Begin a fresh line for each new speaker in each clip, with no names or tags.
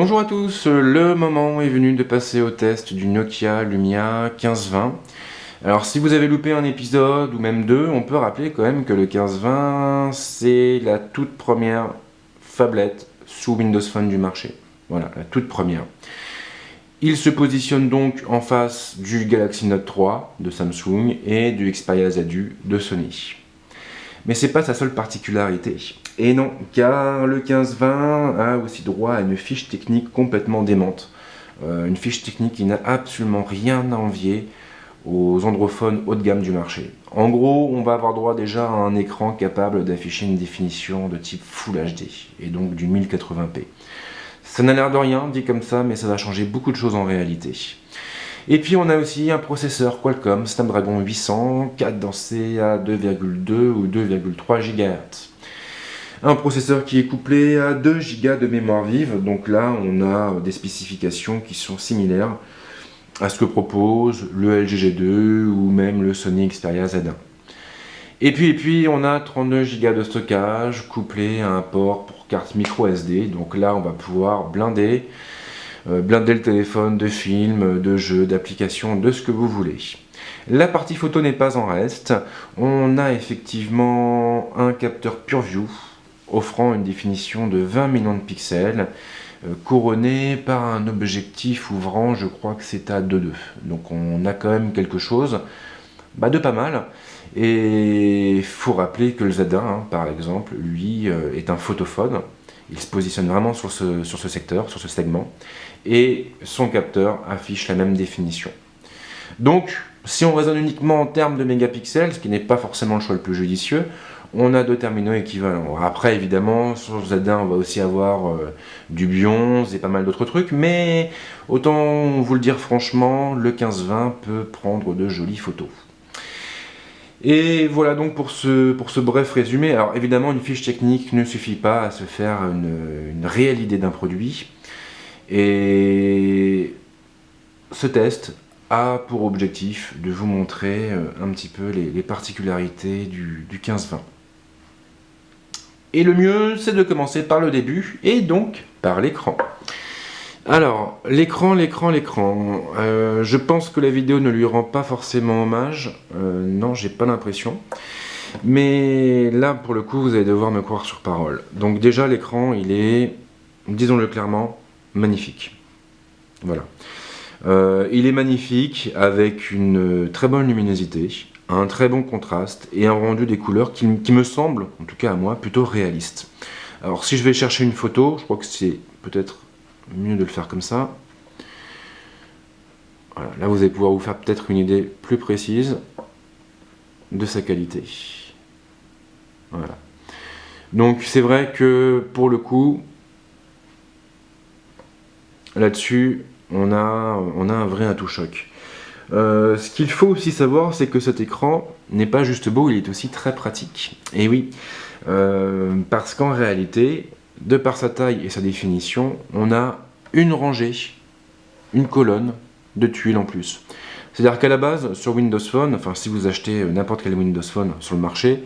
Bonjour à tous, le moment est venu de passer au test du Nokia Lumia 1520. Alors si vous avez loupé un épisode ou même deux, on peut rappeler quand même que le 1520 c'est la toute première phablette sous Windows Phone du marché. Voilà, la toute première. Il se positionne donc en face du Galaxy Note 3 de Samsung et du Xperia ZU de Sony. Mais c'est pas sa seule particularité. Et non, car le 1520 a aussi droit à une fiche technique complètement démente. Une fiche technique qui n'a absolument rien à envier aux androphones haut de gamme du marché. En gros, on va avoir droit déjà à un écran capable d'afficher une définition de type Full HD, et donc du 1080p. Ça n'a l'air de rien, dit comme ça, mais ça va changer beaucoup de choses en réalité. Et puis on a aussi un processeur Qualcomm Snapdragon 800, cadencé à 2,2 ou 2,3 GHz. Un processeur qui est couplé à 2 Go de mémoire vive, donc là on a des spécifications qui sont similaires à ce que propose le LG G2 ou même le Sony Xperia Z1. Et puis on a 32 Go de stockage couplé à un port pour carte micro SD, donc là on va pouvoir blinder le téléphone de films, de jeux, d'applications, de ce que vous voulez. La partie photo n'est pas en reste. On a effectivement un capteur PureView offrant une définition de 20 millions de pixels, couronné par un objectif ouvrant, je crois que c'est à 2.2. Donc on a quand même quelque chose de pas mal. Et il faut rappeler que le Z1, par exemple, lui, est un photophone. Il se positionne vraiment sur ce secteur, sur ce segment, et son capteur affiche la même définition. Donc, si on raisonne uniquement en termes de mégapixels, ce qui n'est pas forcément le choix le plus judicieux, on a deux terminaux équivalents. Après, évidemment, sur Z1, on va aussi avoir du Bionz et pas mal d'autres trucs, mais autant vous le dire franchement, le 1520 peut prendre de jolies photos. Et voilà donc pour ce bref résumé. Alors évidemment, une fiche technique ne suffit pas à se faire une réelle idée d'un produit. Et ce test a pour objectif de vous montrer un petit peu les particularités du 1520. Et le mieux, c'est de commencer par le début, et donc par l'écran. Alors, l'écran, je pense que la vidéo ne lui rend pas forcément hommage, non, j'ai pas l'impression. Mais là, pour le coup, vous allez devoir me croire sur parole. Donc déjà, l'écran, il est, disons-le clairement, magnifique. Voilà. Il est magnifique, avec une très bonne luminosité, un très bon contraste, et un rendu des couleurs qui me semble, en tout cas à moi, plutôt réaliste. Alors, si je vais chercher une photo, je crois que c'est peut-être mieux de le faire comme ça. Voilà, là vous allez pouvoir vous faire peut-être une idée plus précise de sa qualité. Voilà. Donc c'est vrai que pour le coup, là-dessus, on a un vrai atout choc. Ce qu'il faut aussi savoir, c'est que cet écran n'est pas juste beau, il est aussi très pratique. Et oui, parce qu'en réalité, de par sa taille et sa définition, on a une rangée, une colonne de tuiles en plus. C'est-à-dire qu'à la base, sur Windows Phone, enfin si vous achetez n'importe quel Windows Phone sur le marché,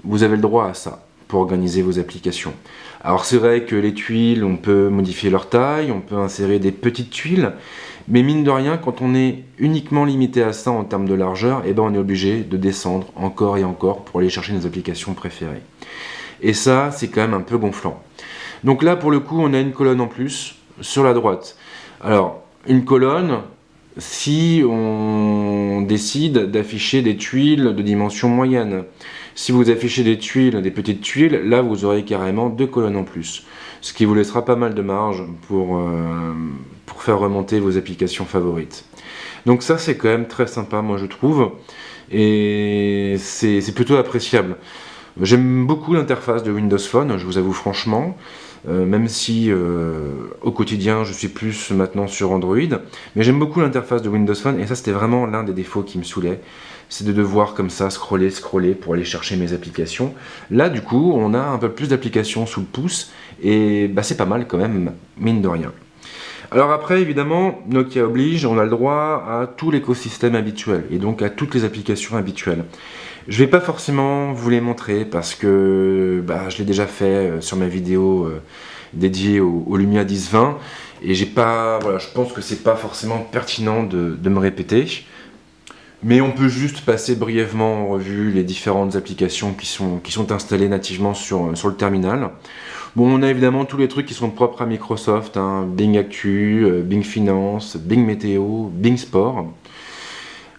vous avez le droit à ça pour organiser vos applications. Alors c'est vrai que les tuiles, on peut modifier leur taille, on peut insérer des petites tuiles, mais mine de rien, quand on est uniquement limité à ça en termes de largeur, on est obligé de descendre encore et encore pour aller chercher nos applications préférées. Et ça, c'est quand même un peu gonflant. Donc là, pour le coup, on a une colonne en plus sur la droite. Alors, une colonne, si on décide d'afficher des tuiles de dimension moyenne. Si vous affichez des tuiles, des petites tuiles, là, vous aurez carrément deux colonnes en plus. Ce qui vous laissera pas mal de marge pour faire remonter vos applications favorites. Donc ça, c'est quand même très sympa, moi, je trouve. Et c'est plutôt appréciable. J'aime beaucoup l'interface de Windows Phone, je vous avoue franchement, même si au quotidien je suis plus maintenant sur Android, mais j'aime beaucoup l'interface de Windows Phone, et ça c'était vraiment l'un des défauts qui me saoulait, c'est de devoir comme ça scroller pour aller chercher mes applications. Là du coup on a un peu plus d'applications sous le pouce, et c'est pas mal quand même, mine de rien. Alors après, évidemment, Nokia oblige, on a le droit à tout l'écosystème habituel, et donc à toutes les applications habituelles. Je ne vais pas forcément vous les montrer, parce que je l'ai déjà fait sur ma vidéo dédiée au Lumia 1020, Et je pense que c'est pas forcément pertinent de me répéter. Mais on peut juste passer brièvement en revue les différentes applications qui sont installées nativement sur le terminal. Bon, on a évidemment tous les trucs qui sont propres à Microsoft, hein, Bing Actu, Bing Finance, Bing Météo, Bing Sport.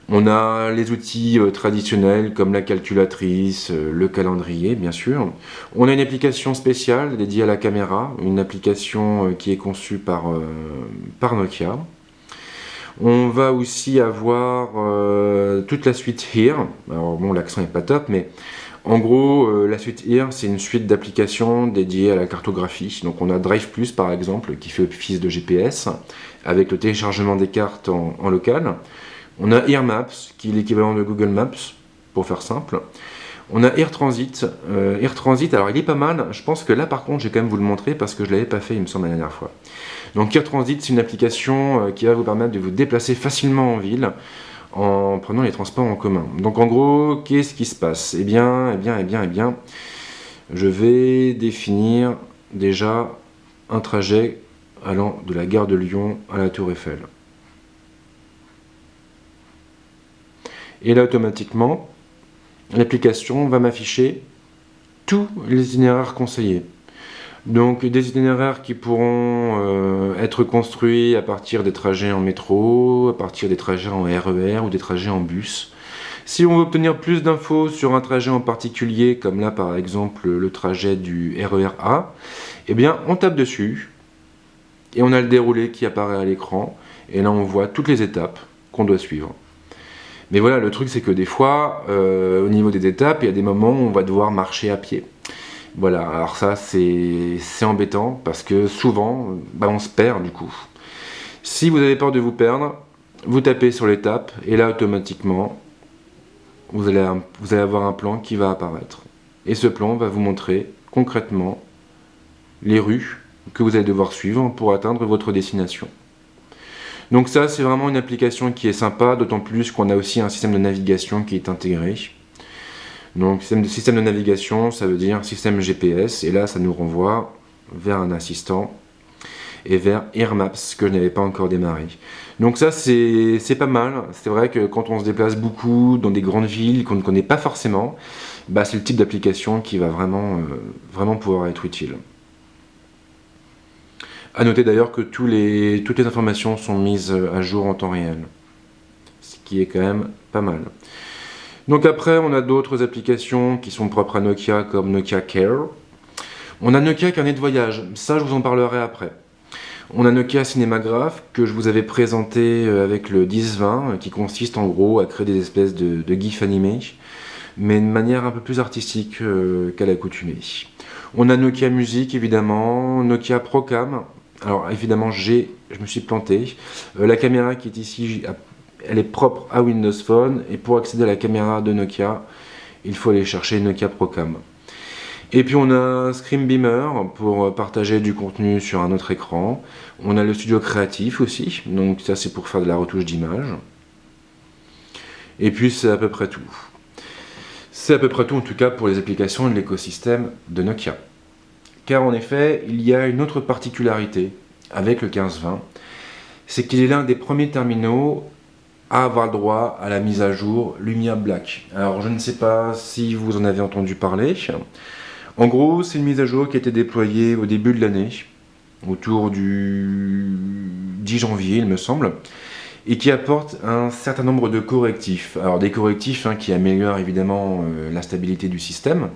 On a les outils traditionnels comme la calculatrice, le calendrier bien sûr. On a une application spéciale dédiée à la caméra, une application qui est conçue par Nokia. On va aussi avoir toute la suite Here. Alors bon, l'accent n'est pas top, mais en gros, la suite Here, c'est une suite d'applications dédiées à la cartographie. Donc on a Drive Plus par exemple, qui fait office de GPS, avec le téléchargement des cartes en local. On a Air Maps, qui est l'équivalent de Google Maps, pour faire simple. On a Air Transit. Air Transit, alors il est pas mal. Je pense que là, par contre, j'ai quand même vous le montrer parce que je ne l'avais pas fait, il me semble, la dernière fois. Donc Air Transit, c'est une application qui va vous permettre de vous déplacer facilement en ville en prenant les transports en commun. Donc en gros, qu'est-ce qui se passe ? Eh bien, je vais définir déjà un trajet allant de la gare de Lyon à la Tour Eiffel. Et là, automatiquement, l'application va m'afficher tous les itinéraires conseillés. Donc des itinéraires qui pourront être construits à partir des trajets en métro, à partir des trajets en RER ou des trajets en bus. Si on veut obtenir plus d'infos sur un trajet en particulier, comme là par exemple le trajet du RER A, eh bien on tape dessus et on a le déroulé qui apparaît à l'écran. Et là on voit toutes les étapes qu'on doit suivre. Mais voilà, le truc c'est que des fois, au niveau des étapes, il y a des moments où on va devoir marcher à pied. Voilà, alors ça c'est embêtant parce que souvent, on se perd du coup. Si vous avez peur de vous perdre, vous tapez sur l'étape et là automatiquement, vous allez avoir un plan qui va apparaître. Et ce plan va vous montrer concrètement les rues que vous allez devoir suivre pour atteindre votre destination. Donc ça, c'est vraiment une application qui est sympa, d'autant plus qu'on a aussi un système de navigation qui est intégré. Donc système de navigation, ça veut dire système GPS, et là ça nous renvoie vers un assistant et vers Air Maps que je n'avais pas encore démarré. Donc ça c'est pas mal, c'est vrai que quand on se déplace beaucoup dans des grandes villes qu'on ne connaît pas forcément, c'est le type d'application qui va vraiment pouvoir être utile. A noter d'ailleurs que toutes les informations sont mises à jour en temps réel, ce qui est quand même pas mal. Donc après, on a d'autres applications qui sont propres à Nokia, comme Nokia Care. On a Nokia Carnet de voyage, ça je vous en parlerai après. On a Nokia Cinémagraphe, que je vous avais présenté avec le 10-20, qui consiste en gros à créer des espèces de GIFs animés, mais de manière un peu plus artistique qu'à l'accoutumée. On a Nokia Music évidemment, Nokia Procam. Alors évidemment, je me suis planté. La caméra qui est ici, elle est propre à Windows Phone. Et pour accéder à la caméra de Nokia, il faut aller chercher Nokia Procam. Et puis on a Screen Beamer pour partager du contenu sur un autre écran. On a le studio créatif aussi. Donc ça c'est pour faire de la retouche d'image. Et puis c'est à peu près tout. C'est à peu près tout en tout cas pour les applications de l'écosystème de Nokia. Car en effet, il y a une autre particularité avec le 1520, c'est qu'il est l'un des premiers terminaux à avoir le droit à la mise à jour Lumia Black. Alors je ne sais pas si vous en avez entendu parler. En gros, c'est une mise à jour qui a été déployée au début de l'année, autour du 10 janvier il me semble, et qui apporte un certain nombre de correctifs. Alors des correctifs qui améliorent évidemment la stabilité du système,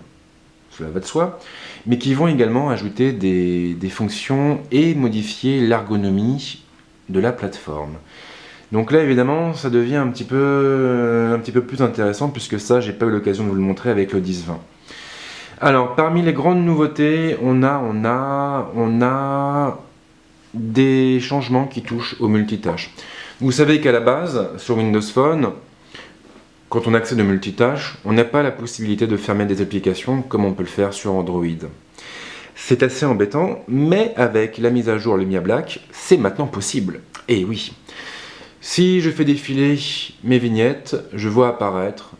cela va de soi, mais qui vont également ajouter des fonctions et modifier l'ergonomie de la plateforme. Donc là évidemment ça devient un petit peu plus intéressant, puisque ça j'ai pas eu l'occasion de vous le montrer avec le 10-20. Alors parmi les grandes nouveautés, on a des changements qui touchent au multitâche. Vous savez qu'à la base, sur Windows Phone, quand on accède au multitâche, on n'a pas la possibilité de fermer des applications comme on peut le faire sur Android. C'est assez embêtant, mais avec la mise à jour Lumia Black, c'est maintenant possible. Et oui, si je fais défiler mes vignettes, je vois apparaître,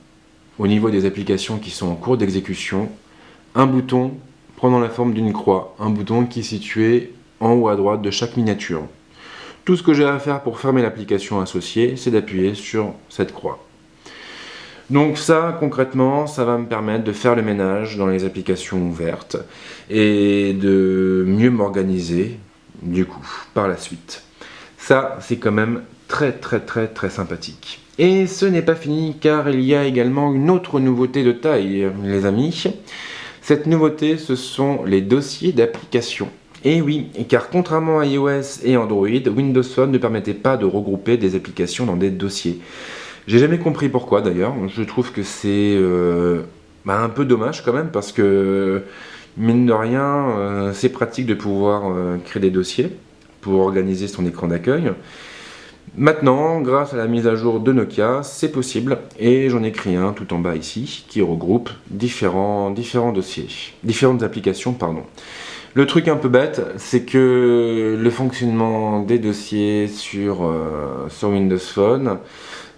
au niveau des applications qui sont en cours d'exécution, un bouton prenant la forme d'une croix, un bouton qui est situé en haut à droite de chaque miniature. Tout ce que j'ai à faire pour fermer l'application associée, c'est d'appuyer sur cette croix. Donc ça, concrètement, ça va me permettre de faire le ménage dans les applications ouvertes et de mieux m'organiser, du coup, par la suite. Ça, c'est quand même très sympathique. Et ce n'est pas fini, car il y a également une autre nouveauté de taille, les amis. Cette nouveauté, ce sont les dossiers d'application. Et oui, car contrairement à iOS et Android, Windows Phone ne permettait pas de regrouper des applications dans des dossiers. J'ai jamais compris pourquoi d'ailleurs, je trouve que c'est un peu dommage quand même, parce que mine de rien, c'est pratique de pouvoir créer des dossiers pour organiser son écran d'accueil. Maintenant, grâce à la mise à jour de Nokia, c'est possible, et j'en ai créé un tout en bas ici, qui regroupe différents dossiers, différentes applications, pardon. Le truc un peu bête, c'est que le fonctionnement des dossiers sur Windows Phone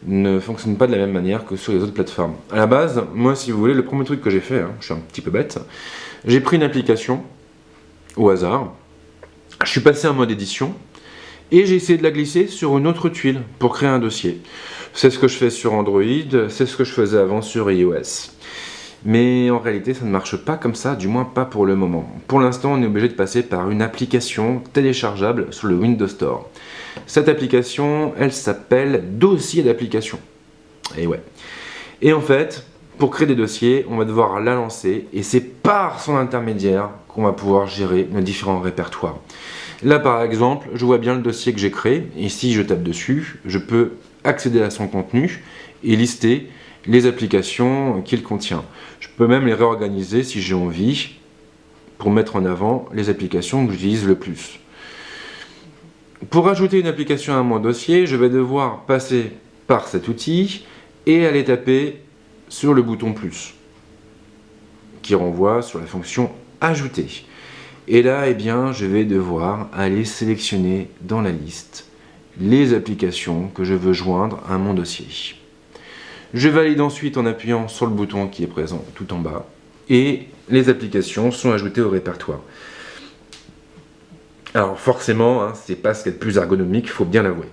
ne fonctionne pas de la même manière que sur les autres plateformes. À la base, moi si vous voulez, le premier truc que j'ai fait, je suis un petit peu bête, j'ai pris une application au hasard, je suis passé en mode édition, et j'ai essayé de la glisser sur une autre tuile pour créer un dossier. C'est ce que je fais sur Android, c'est ce que je faisais avant sur iOS. Mais en réalité, ça ne marche pas comme ça, du moins pas pour le moment. Pour l'instant, on est obligé de passer par une application téléchargeable sur le Windows Store. Cette application, elle s'appelle Dossier d'application. Et ouais. Et en fait, pour créer des dossiers, on va devoir la lancer, et c'est par son intermédiaire qu'on va pouvoir gérer nos différents répertoires. Là, par exemple, je vois bien le dossier que j'ai créé, et si je tape dessus, je peux accéder à son contenu et lister les applications qu'il contient. Je peux même les réorganiser si j'ai envie, pour mettre en avant les applications que j'utilise le plus. Pour ajouter une application à mon dossier, je vais devoir passer par cet outil et aller taper sur le bouton plus, qui renvoie sur la fonction ajouter. Et là, eh bien, je vais devoir aller sélectionner dans la liste les applications que je veux joindre à mon dossier. Je valide ensuite en appuyant sur le bouton qui est présent tout en bas, et les applications sont ajoutées au répertoire. Alors forcément, c'est pas ce qu'il y a de plus ergonomique, il faut bien l'avouer.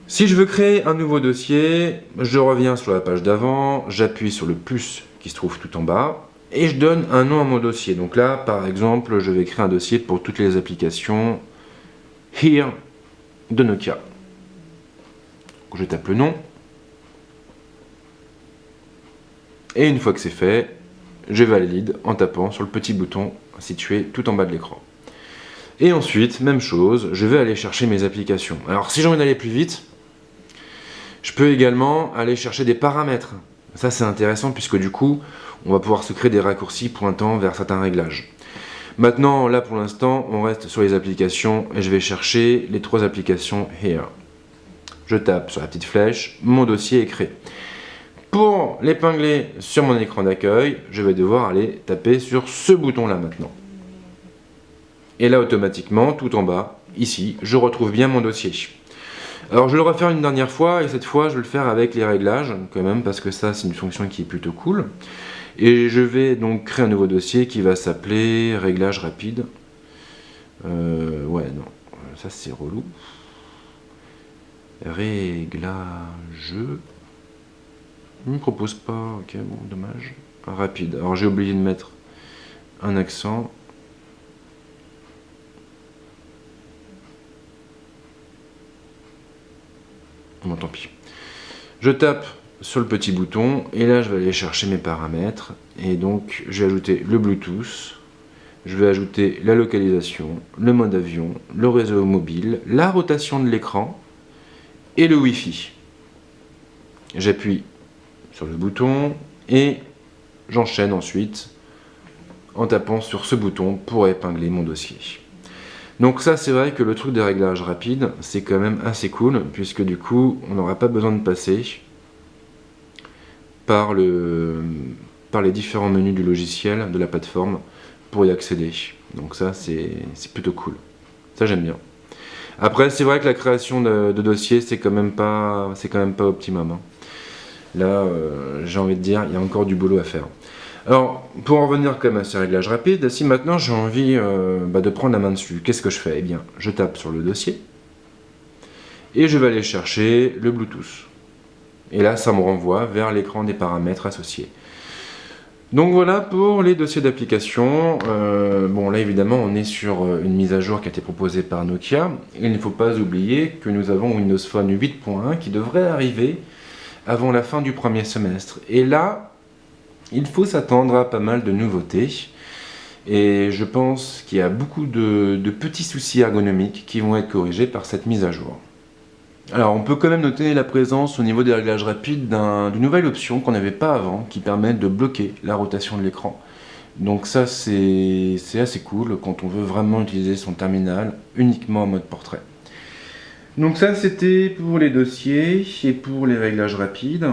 Si je veux créer un nouveau dossier, je reviens sur la page d'avant, j'appuie sur le plus qui se trouve tout en bas, et je donne un nom à mon dossier. Donc là, par exemple, je vais créer un dossier pour toutes les applications Here de Nokia. Donc, je tape le nom. Et une fois que c'est fait, je valide en tapant sur le petit bouton situé tout en bas de l'écran. Et ensuite, même chose, je vais aller chercher mes applications. Alors si j'ai envie d'aller plus vite, je peux également aller chercher des paramètres. Ça c'est intéressant puisque du coup, on va pouvoir se créer des raccourcis pointant vers certains réglages. Maintenant, là pour l'instant, on reste sur les applications et je vais chercher les 3 applications Here. Je tape sur la petite flèche, mon dossier est créé. Pour l'épingler sur mon écran d'accueil, je vais devoir aller taper sur ce bouton-là maintenant. Et là, automatiquement, tout en bas, ici, je retrouve bien mon dossier. Alors, je vais le refaire une dernière fois, et cette fois, je vais le faire avec les réglages, quand même, parce que ça, c'est une fonction qui est plutôt cool. Et je vais donc créer un nouveau dossier qui va s'appeler Réglage rapide. Ouais, non, ça c'est relou. Réglage... Il ne me propose pas, ok, bon, dommage. Rapide. Alors j'ai oublié de mettre un accent. Bon, tant pis. Je tape sur le petit bouton et là je vais aller chercher mes paramètres. Et donc je vais ajouter le Bluetooth. Je vais ajouter la localisation, le mode avion, le réseau mobile, la rotation de l'écran et le Wi-Fi. J'appuie sur le bouton et j'enchaîne ensuite en tapant sur ce bouton pour épingler mon dossier. Donc ça c'est vrai que le truc des réglages rapides c'est quand même assez cool puisque du coup on n'aura pas besoin de passer par les différents menus du logiciel, de la plateforme pour y accéder. Donc ça c'est plutôt cool. Ça j'aime bien. Après c'est vrai que la création de dossiers c'est quand même pas optimum. Là, j'ai envie de dire, il y a encore du boulot à faire. Alors, pour en revenir quand même à ces réglages rapides, si maintenant j'ai envie de prendre la main dessus, qu'est-ce que je fais? Eh bien, je tape sur le dossier et je vais aller chercher le Bluetooth. Et là, ça me renvoie vers l'écran des paramètres associés. Donc voilà pour les dossiers d'application. Bon, là évidemment, on est sur une mise à jour qui a été proposée par Nokia. Il ne faut pas oublier que nous avons Windows Phone 8.1 qui devrait arriver avant la fin du premier semestre. Et là, il faut s'attendre à pas mal de nouveautés. Et je pense qu'il y a beaucoup de petits soucis ergonomiques qui vont être corrigés par cette mise à jour. Alors, on peut quand même noter la présence au niveau des réglages rapides d'une nouvelle option qu'on n'avait pas avant, qui permet de bloquer la rotation de l'écran. Donc ça, c'est assez cool quand on veut vraiment utiliser son terminal uniquement en mode portrait. Donc ça, c'était pour les dossiers et pour les réglages rapides.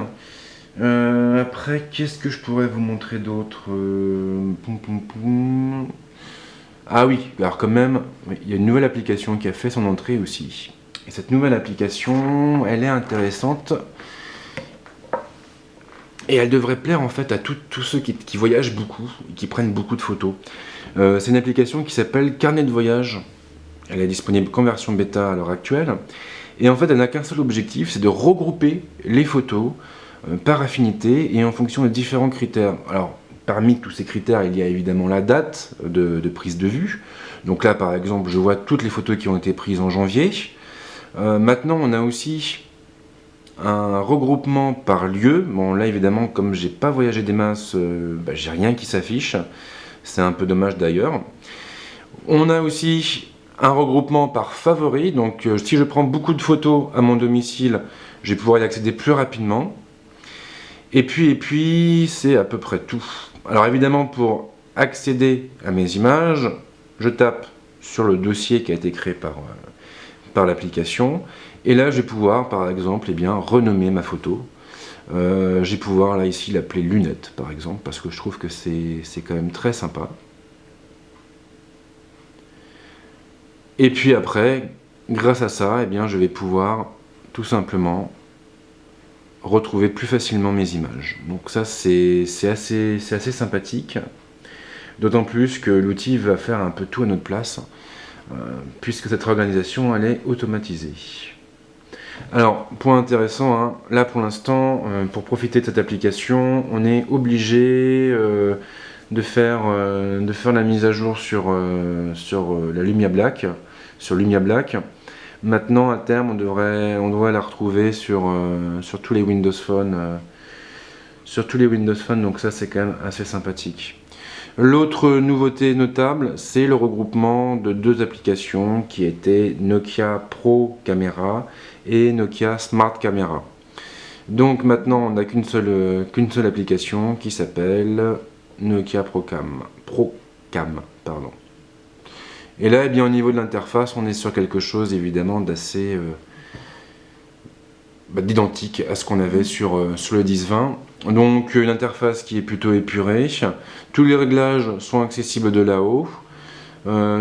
Après, qu'est-ce que je pourrais vous montrer d'autre? Ah oui, alors quand même, il y a une nouvelle application qui a fait son entrée aussi. Et cette nouvelle application, elle est intéressante. Et elle devrait plaire en fait à tous ceux qui voyagent beaucoup, qui prennent beaucoup de photos. C'est une application qui s'appelle Carnet de voyage. Elle est disponible qu'en version bêta à l'heure actuelle. Et en fait, elle n'a qu'un seul objectif, c'est de regrouper les photos par affinité et en fonction de différents critères. Alors, parmi tous ces critères, il y a évidemment la date de prise de vue. Donc là, par exemple, je vois toutes les photos qui ont été prises en janvier. Maintenant, on a aussi un regroupement par lieu. Bon, là, évidemment, comme j'ai pas voyagé des masses, j'ai rien qui s'affiche. C'est un peu dommage d'ailleurs. On a aussi un regroupement par favoris. Donc, si je prends beaucoup de photos à mon domicile, je vais pouvoir y accéder plus rapidement. Et puis, c'est à peu près tout. Alors, évidemment, pour accéder à mes images, je tape sur le dossier qui a été créé par l'application. Et là, je vais pouvoir, par exemple, renommer ma photo. Je vais pouvoir, là, ici, l'appeler lunette, par exemple, parce que je trouve que c'est quand même très sympa. Et puis après, grâce à ça, je vais pouvoir, tout simplement, retrouver plus facilement mes images. Donc ça, c'est assez sympathique. D'autant plus que l'outil va faire un peu tout à notre place, puisque cette organisation, elle est automatisée. Alors, point intéressant, hein, là pour l'instant, pour profiter de cette application, on est obligé de faire la mise à jour sur la Lumia Black, sur Lumia Black. Maintenant, à terme, on devrait la retrouver sur tous les Windows Phone, donc ça c'est quand même assez sympathique. L'autre nouveauté notable, c'est le regroupement de deux applications qui étaient Nokia Pro Camera et Nokia Smart Camera. Donc maintenant, on n'a qu'une seule application qui s'appelle Nokia Procam. Pardon. Et là, au niveau de l'interface, on est sur quelque chose évidemment d'assez d'identique à ce qu'on avait sur le 10-20. Donc une interface qui est plutôt épurée. Tous les réglages sont accessibles de là-haut.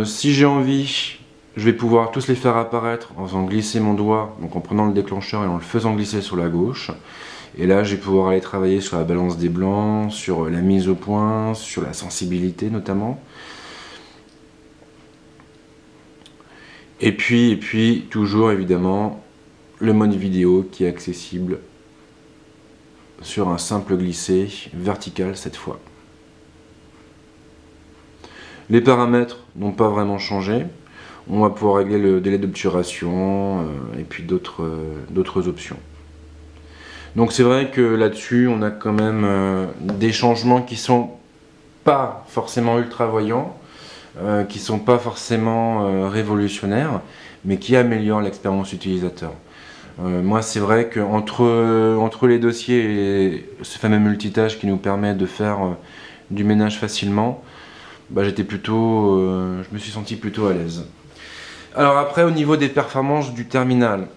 Si j'ai envie, je vais pouvoir tous les faire apparaître en faisant glisser mon doigt, donc en prenant le déclencheur et en le faisant glisser sur la gauche. Et là, je vais pouvoir aller travailler sur la balance des blancs, sur la mise au point, sur la sensibilité notamment. Et puis toujours évidemment le mode vidéo qui est accessible sur un simple glissé vertical cette fois. Les paramètres n'ont pas vraiment changé. On va pouvoir régler le délai d'obturation et puis d'autres options. Donc c'est vrai que là-dessus, on a quand même des changements qui sont pas forcément ultra voyants, qui sont pas forcément révolutionnaires, mais qui améliorent l'expérience utilisateur. Moi, c'est vrai qu'entre les dossiers et ce fameux multitâche qui nous permet de faire du ménage facilement, je me suis senti plutôt à l'aise. Alors après, au niveau des performances du terminal,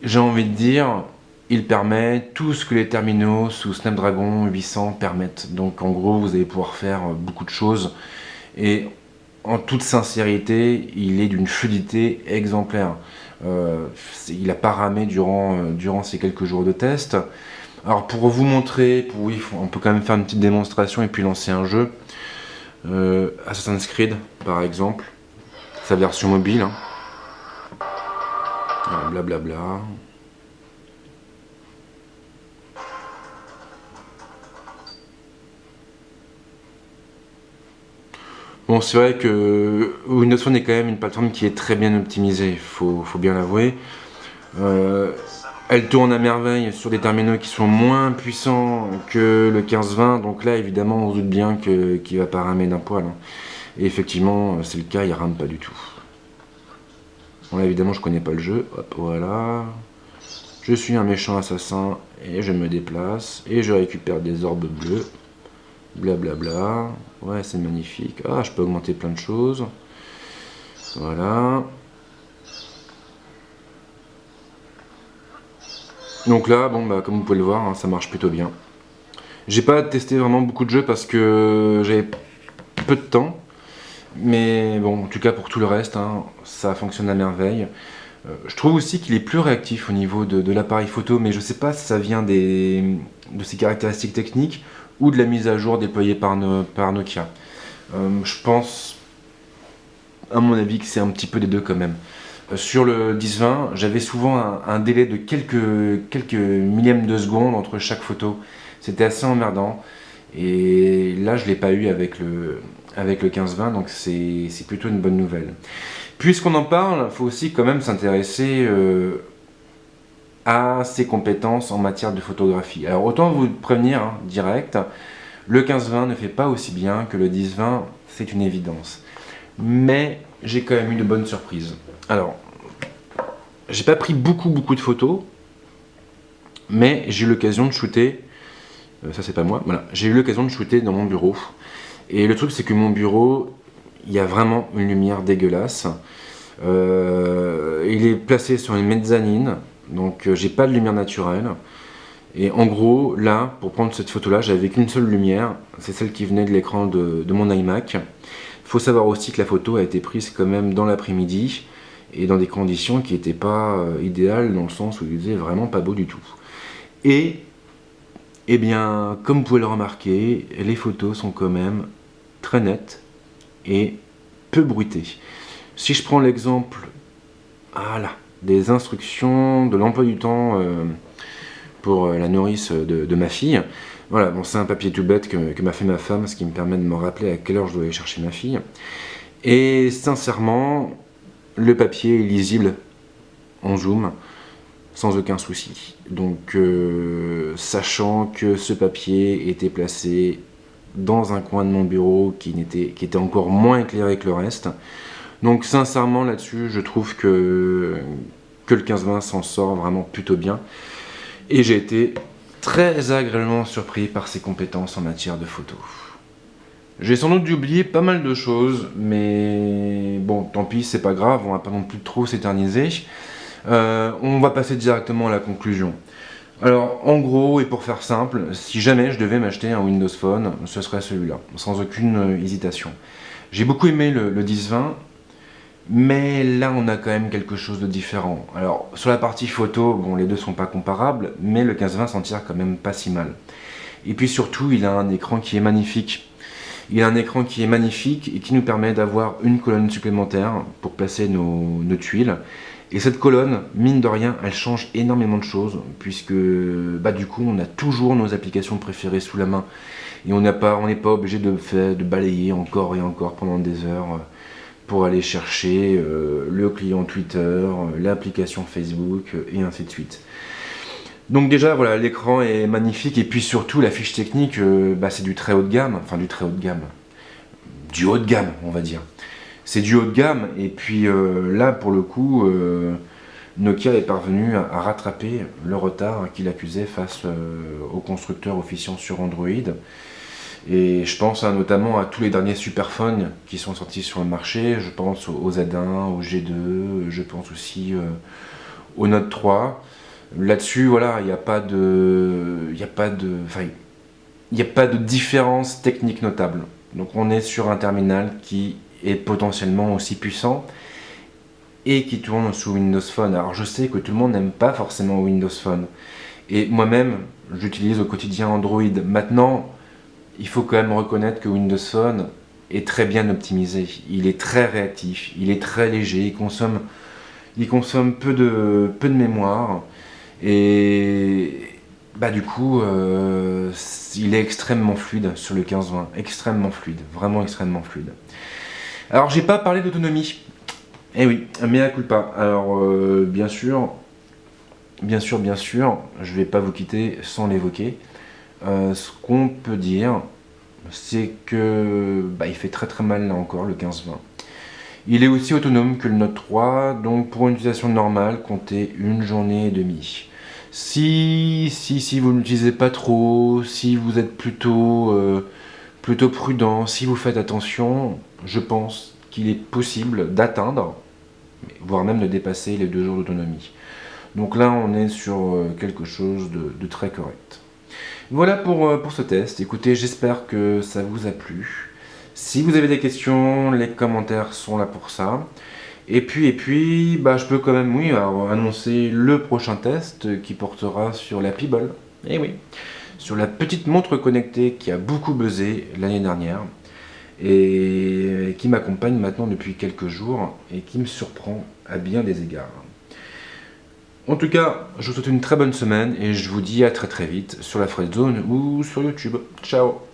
j'ai envie de dire, il permet tout ce que les terminaux sous Snapdragon 800 permettent. Donc en gros, vous allez pouvoir faire beaucoup de choses. Et en toute sincérité, il est d'une fluidité exemplaire. Il n'a pas ramé durant ces quelques jours de test. Alors pour vous montrer, oui, on peut quand même faire une petite démonstration et puis lancer un jeu. Assassin's Creed par exemple, sa version mobile. Hein. Blablabla. Bon, c'est vrai que Windows Phone est quand même une plateforme qui est très bien optimisée, faut bien l'avouer. Elle tourne à merveille sur des terminaux qui sont moins puissants que le 1520, donc là évidemment on se doute bien qu'il va pas ramer d'un poil. Hein. Et effectivement, c'est le cas, il rame pas du tout. Bon là évidemment je connais pas le jeu, hop voilà. Je suis un méchant assassin et je me déplace et je récupère des orbes bleus. Blablabla. Ouais, c'est magnifique. Ah, je peux augmenter plein de choses. Voilà. Donc là, bon, bah, comme vous pouvez le voir, hein, ça marche plutôt bien. J'ai pas testé vraiment beaucoup de jeux parce que j'avais peu de temps. Mais bon, en tout cas pour tout le reste, hein, ça fonctionne à merveille. Je trouve aussi qu'il est plus réactif au niveau de l'appareil photo, mais je sais pas si ça vient de ses caractéristiques techniques ou de la mise à jour déployée par Nokia. Je pense, à mon avis, que c'est un petit peu des deux quand même. Sur le 10-20, j'avais souvent un délai de quelques millièmes de seconde entre chaque photo. C'était assez emmerdant. Et là, je ne l'ai pas eu avec le 15-20, donc c'est plutôt une bonne nouvelle. Puisqu'on en parle, il faut aussi quand même s'intéresser à ses compétences en matière de photographie. Alors autant vous prévenir, hein, direct, le 15-20 ne fait pas aussi bien que le 10-20, c'est une évidence. Mais j'ai quand même eu de bonnes surprises. Alors, j'ai pas pris beaucoup de photos, mais j'ai eu l'occasion de shooter, ça c'est pas moi, voilà, j'ai eu l'occasion de shooter dans mon bureau. Et le truc c'est que mon bureau, il y a vraiment une lumière dégueulasse. Il est placé sur une mezzanine, donc j'ai pas de lumière naturelle. Et en gros, là, pour prendre cette photo-là, j'avais qu'une seule lumière, c'est celle qui venait de l'écran de mon iMac. Il faut savoir aussi que la photo a été prise quand même dans l'après-midi et dans des conditions qui n'étaient pas idéales, dans le sens où il faisait vraiment pas beau du tout. Et, eh bien, comme vous pouvez le remarquer, les photos sont quand même très nettes et peu bruitées. Si je prends l'exemple des instructions de l'emploi du temps pour la nourrice de ma fille, voilà, bon, c'est un papier tout bête que m'a fait ma femme, ce qui me permet de me rappeler à quelle heure je dois aller chercher ma fille. Et sincèrement, le papier est lisible en zoom, sans aucun souci. Donc, sachant que ce papier était placé dans un coin de mon bureau qui était encore moins éclairé que le reste. Donc, sincèrement, là-dessus, je trouve que le 15-20 s'en sort vraiment plutôt bien. Et j'ai été très agréablement surpris par ses compétences en matière de photo. J'ai sans doute dû oublier pas mal de choses, mais bon, tant pis, c'est pas grave, on va pas non plus trop s'éterniser. On va passer directement à la conclusion. Alors, en gros, et pour faire simple, si jamais je devais m'acheter un Windows Phone, ce serait celui-là, sans aucune hésitation. J'ai beaucoup aimé le 10-20, mais là, on a quand même quelque chose de différent. Alors, sur la partie photo, bon, les deux sont pas comparables, mais le 15-20 s'en tire quand même pas si mal. Et puis surtout, il a un écran qui est magnifique. Il a un écran qui est magnifique et qui nous permet d'avoir une colonne supplémentaire pour placer nos tuiles. Et cette colonne, mine de rien, elle change énormément de choses, puisque du coup, on a toujours nos applications préférées sous la main. Et on n'est pas obligé de balayer encore et encore pendant des heures pour aller chercher le client Twitter, l'application Facebook, et ainsi de suite. Donc déjà, voilà, l'écran est magnifique, et puis surtout, la fiche technique, c'est du très haut de gamme, enfin du très haut de gamme, du haut de gamme, on va dire. C'est du haut de gamme, et puis là, pour le coup, Nokia est parvenu à rattraper le retard qu'il accusait face aux constructeurs officiant sur Android. Et je pense notamment à tous les derniers superphones qui sont sortis sur le marché. Je pense au Z1, au G2, je pense aussi au Note 3. Là-dessus, voilà, il n'y a pas de différence technique notable. Donc on est sur un terminal qui est potentiellement aussi puissant et qui tourne sous Windows Phone. Alors je sais que tout le monde n'aime pas forcément Windows Phone. Et moi-même, J'utilise au quotidien Android. Maintenant, il faut quand même reconnaître que Windows Phone est très bien optimisé. Il est très réactif, il est très léger, il consomme peu de mémoire. Et bah du coup, il est extrêmement fluide sur le 15-20. Extrêmement fluide, vraiment extrêmement fluide. Alors j'ai pas parlé d'autonomie. Eh oui, mea culpa. Alors bien sûr, je vais pas vous quitter sans l'évoquer. Ce qu'on peut dire, c'est que il fait très très mal là encore le 15-20. Il est aussi autonome que le Note 3, donc pour une utilisation normale, comptez une journée et demie. Si vous ne l'utilisez pas trop, si vous êtes plutôt prudent, si vous faites attention, je pense qu'il est possible d'atteindre, voire même de dépasser les 2 jours d'autonomie. Donc là, on est sur quelque chose de très correct. Voilà pour ce test. Écoutez, j'espère que ça vous a plu. Si vous avez des questions, les commentaires sont là pour ça. Et puis, je peux quand même, oui, alors, annoncer le prochain test qui portera sur la Peeble. Eh oui, sur la petite montre connectée qui a beaucoup buzzé l'année dernière et qui m'accompagne maintenant depuis quelques jours et qui me surprend à bien des égards. En tout cas, je vous souhaite une très bonne semaine et je vous dis à très très vite sur la Friendzone ou sur YouTube. Ciao!